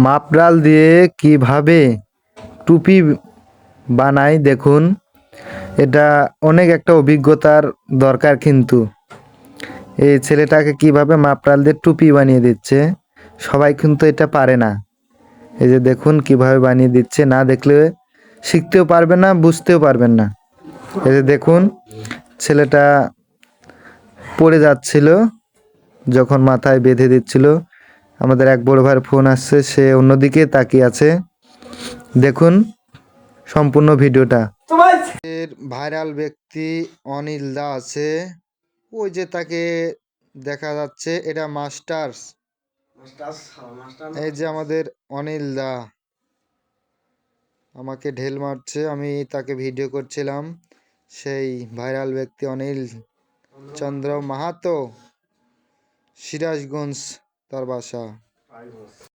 মাপরাল দিয়ে কিভাবে টুপি বানায় দেখুন। এটা অনেক একটা অভিজ্ঞতার দরকার, কিন্তু এই ছেলেটাকে কিভাবে মাপরাল দিয়ে টুপি বানিয়ে দিচ্ছে, সবাই কিন্তু এটা পারে না। এই যে দেখুন কিভাবে বানিয়ে দিচ্ছে, না দেখলে শিখতেও পারবেন না, বুঝতেও পারবেন না। এই যে দেখুন ছেলেটা পড়ে যাচ্ছিল যখন মাথায় বেঁধে দিচ্ছিল। আমাদের এক বড় ভাইয়ের ফোন আসছে, সে অন্যদিকে তাকিয়ে আছে। দেখুন সম্পূর্ণ ভিডিওটা। এর ভাইরাল ব্যক্তি অনিল দা আছে, ওই যে তাকে দেখা যাচ্ছে, এটা মাস্টার্স। এই যে আমাদের অনিল দা আমাকে ঢেল মারছে, আমি তাকে ভিডিও করছিলাম। সেই ভাইরাল ব্যক্তি অনিল চন্দ্র মাহাতো, সিরাজগঞ্জ তার বাসা।